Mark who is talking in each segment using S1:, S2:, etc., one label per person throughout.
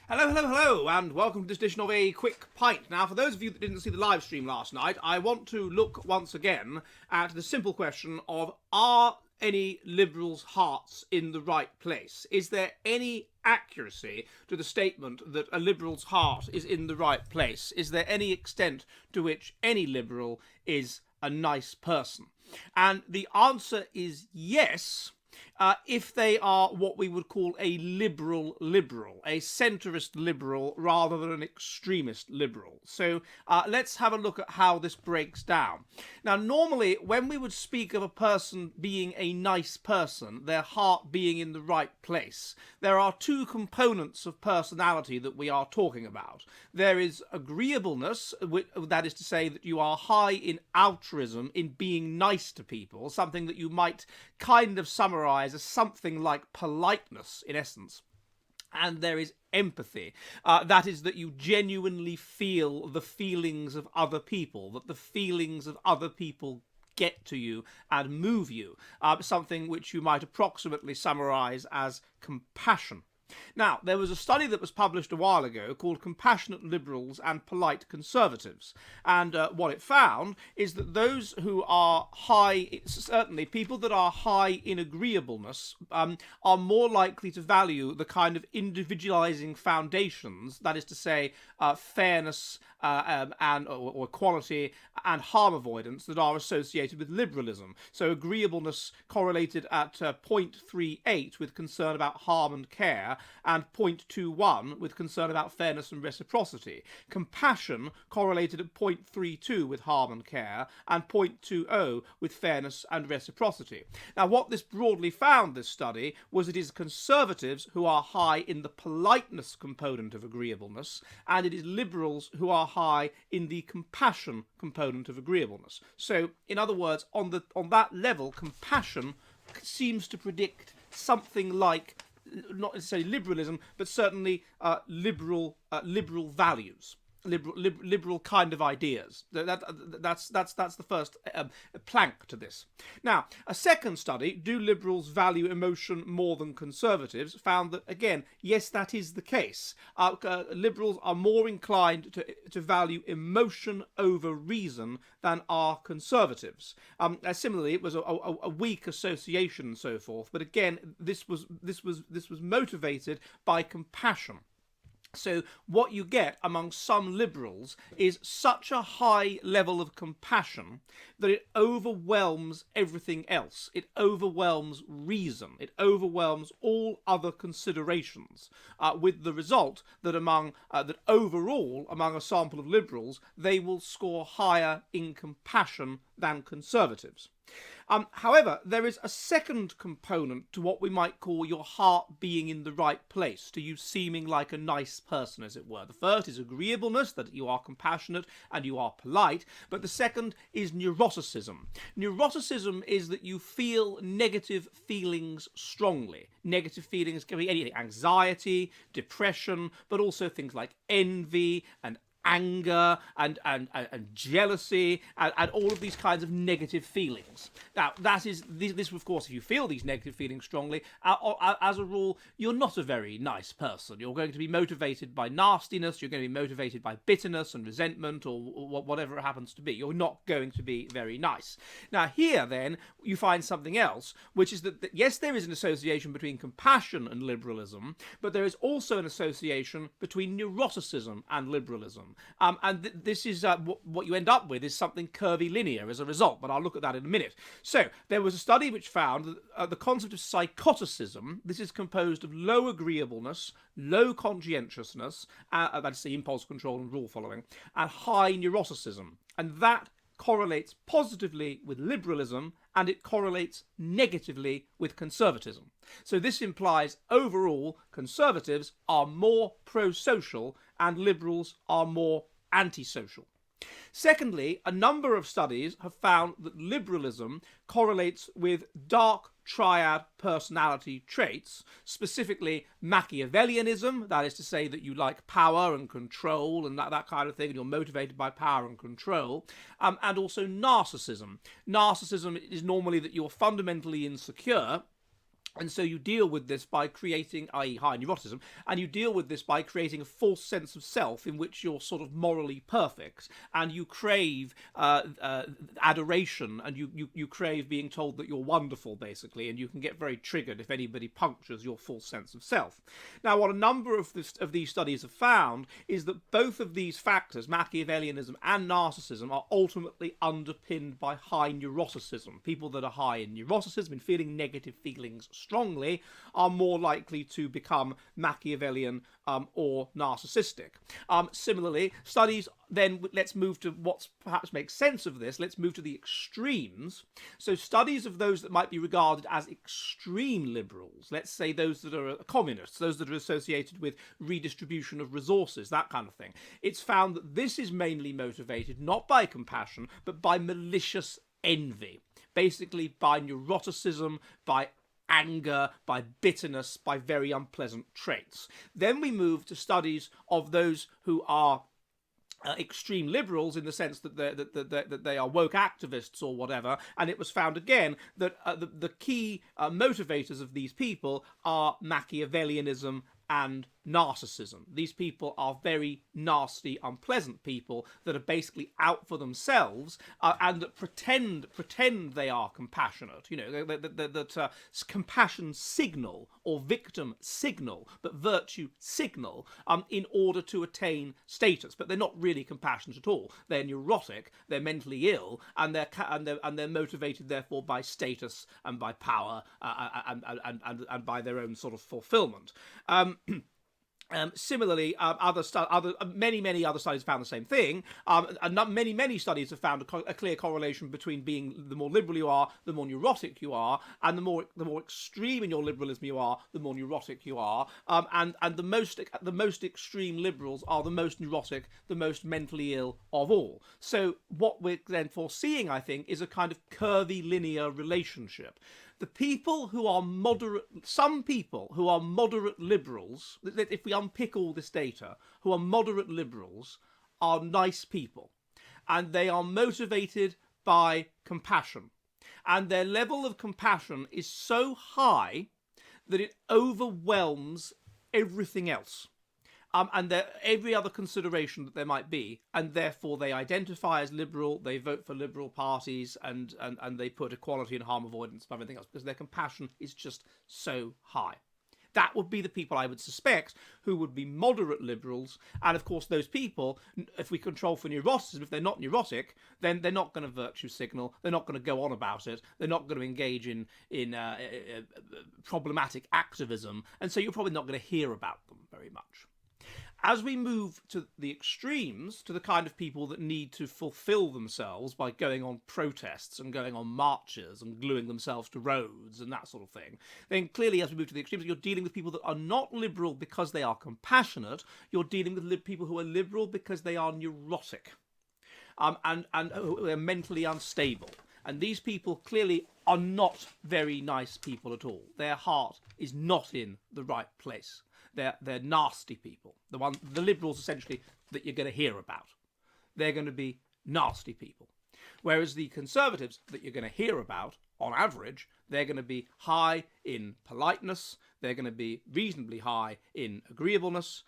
S1: Hello, hello, hello, and welcome to this edition of A Quick Pint. Now, for those of you that didn't see the live stream last night, I want to look once again at the simple question of, are any liberals' hearts in the right place? Is there any accuracy to the statement that a liberal's heart is in the right place? Is there any extent to which any liberal is a nice person? And the answer is yes, if they are what we would call a liberal, a centrist liberal rather than an extremist liberal. So let's have a look at how this breaks down. Now, normally when we would speak of a person being a nice person, their heart being in the right place, there are two components of personality that we are talking about. There is agreeableness, that is to say that you are high in altruism, in being nice to people, something that you might kind of summarize as something like politeness in essence. And there is empathy. That is that you genuinely feel the feelings of other people, that the feelings of other people get to you and move you, something which you might approximately summarize as compassion. Now, there was a study that was published a while ago called Compassionate Liberals and Polite Conservatives, and what it found is that those who are high, certainly people that are high in agreeableness, are more likely to value the kind of individualizing foundations, that is to say, fairness or equality and harm avoidance that are associated with liberalism. So agreeableness correlated at 0.38 with concern about harm and care, and 0.21 with concern about fairness and reciprocity. Compassion correlated at 0.32 with harm and care, and 0.20 with fairness and reciprocity. Now, what this broadly found, this study, was it is conservatives who are high in the politeness component of agreeableness, and it is liberals who are high in the compassion component of agreeableness. So, in other words, on that level, compassion seems to predict something like, not necessarily liberalism, but certainly liberal values, liberal kind of ideas. That's the first plank to this. Now, a second study, do liberals value emotion more than conservatives, found that, again, yes, that is the case. Liberals are more inclined to value emotion over reason than are conservatives. Similarly, it was a weak association and so forth, but again, this was motivated by compassion. So what you get among some liberals is such a high level of compassion that it overwhelms everything else. It overwhelms reason. It overwhelms all other considerations, with the result that that overall among a sample of liberals, they will score higher in compassion than conservatives. However, there is a second component to what we might call your heart being in the right place, to you seeming like a nice person, as it were. The first is agreeableness, that you are compassionate and you are polite, but the second is neuroticism. Neuroticism is that you feel negative feelings strongly. Negative feelings can be anything, anxiety, depression, but also things like envy and anger and jealousy and all of these kinds of negative feelings. Now, this of course, if you feel these negative feelings strongly, as a rule, you're not a very nice person. You're going to be motivated by nastiness, you're going to be motivated by bitterness and resentment, or whatever it happens to be. You're not going to be very nice. Now, here, then, you find something else, which is that yes, there is an association between compassion and liberalism, but there is also an association between neuroticism and liberalism. This is what you end up with is something curvilinear as a result, but I'll look at that in a minute. So there was a study which found that the concept of psychoticism, this is composed of low agreeableness, low conscientiousness, that's the impulse control and rule following, and high neuroticism, and that correlates positively with liberalism and it correlates negatively with conservatism. So this implies overall conservatives are more pro-social and liberals are more antisocial. Secondly, a number of studies have found that liberalism correlates with dark triad personality traits, specifically Machiavellianism, that is to say that you like power and control and that kind of thing, and you're motivated by power and control, and also narcissism. Narcissism is normally that you're fundamentally insecure, And so you deal with this by creating, i.e. high neuroticism, and you deal with this by creating a false sense of self in which you're sort of morally perfect, and you crave adoration, and you crave being told that you're wonderful, basically, and you can get very triggered if anybody punctures your false sense of self. Now, what a number of these studies have found is that both of these factors, Machiavellianism and narcissism, are ultimately underpinned by high neuroticism. People that are high in neuroticism, in feeling negative feelings strongly, are more likely to become Machiavellian or narcissistic. Similarly, studies then, let's move to what perhaps makes sense of this. Let's move to the extremes. So studies of those that might be regarded as extreme liberals, let's say those that are communists, those that are associated with redistribution of resources, that kind of thing. It's found that this is mainly motivated not by compassion, but by malicious envy. Basically by neuroticism, by anger, by bitterness, by very unpleasant traits. Then we move to studies of those who are extreme liberals, in the sense that they are woke activists or whatever, and it was found again that the key motivators of these people are Machiavellianism and narcissism. These people are very nasty, unpleasant people that are basically out for themselves and that pretend they are compassionate. You know, that compassion signal or victim signal, but virtue signal in order to attain status. But they're not really compassionate at all. They're neurotic. They're mentally ill, and they're motivated therefore by status and by power and by their own sort of fulfillment. Similarly, many other studies found the same thing, and many studies have found a clear correlation between being the more liberal you are, the more neurotic you are, and the more extreme in your liberalism you are, the more neurotic you are, and the most extreme liberals are the most neurotic, the most mentally ill of all. So what we're then foreseeing, I think, is a kind of curvy linear relationship. The people who are some people who are moderate liberals, if we unpick all this data, who are moderate liberals, are nice people. And they are motivated by compassion. And their level of compassion is so high that it overwhelms everything else. And every other consideration that there might be, and therefore they identify as liberal, they vote for liberal parties, and they put equality and harm avoidance above everything else, because their compassion is just so high. That would be the people I would suspect who would be moderate liberals, and of course those people, if we control for neuroticism, if they're not neurotic, then they're not going to virtue signal, they're not going to go on about it, they're not going to engage in problematic activism, and so you're probably not going to hear about them very much. As we move to the extremes, to the kind of people that need to fulfill themselves by going on protests and going on marches and gluing themselves to roads and that sort of thing, then clearly as we move to the extremes, you're dealing with people that are not liberal because they are compassionate, you're dealing with people who are liberal because they are neurotic and who are mentally unstable. And these people clearly are not very nice people at all. Their heart is not in the right place. They're nasty people. The liberals, essentially, that you're going to hear about. They're going to be nasty people. Whereas the conservatives that you're going to hear about, on average, they're going to be high in politeness, they're going to be reasonably high in agreeableness,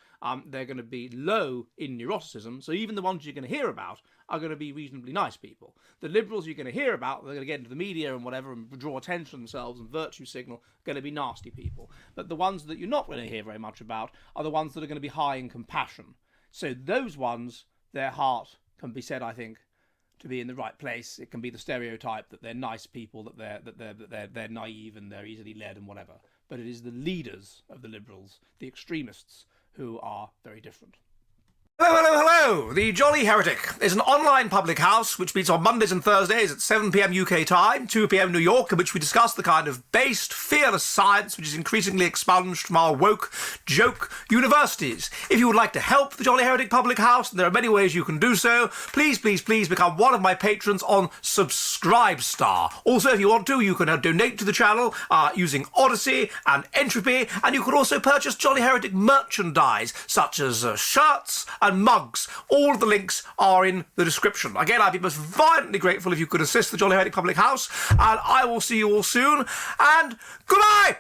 S1: they're going to be low in neuroticism, so even the ones you're going to hear about are going to be reasonably nice people. The liberals you're going to hear about, they're going to get into the media and whatever and draw attention to themselves and virtue signal, are going to be nasty people. But the ones that you're not going to hear very much about are the ones that are going to be high in compassion. So those ones, their heart can be said, I think, to be in the right place. It can be the stereotype that they're nice people, that they're naive and they're easily led and whatever. But it is the leaders of the liberals, the extremists, who are very different. Hello, hello, hello! The Jolly Heretic is an online public house which meets on Mondays and Thursdays at 7 p.m. UK time, 2 p.m. New York, in which we discuss the kind of based, fearless science which is increasingly expunged from our woke, joke universities. If you would like to help the Jolly Heretic public house, and there are many ways you can do so, please become one of my patrons on Subscribestar. Also, if you want to, you can donate to the channel using Odysee and Entropy, and you can also purchase Jolly Heretic merchandise, such as shirts and mugs. All of the links are in the description. Again, I'd be most violently grateful if you could assist the Jolly Heretic Public House, and I will see you all soon, and goodbye!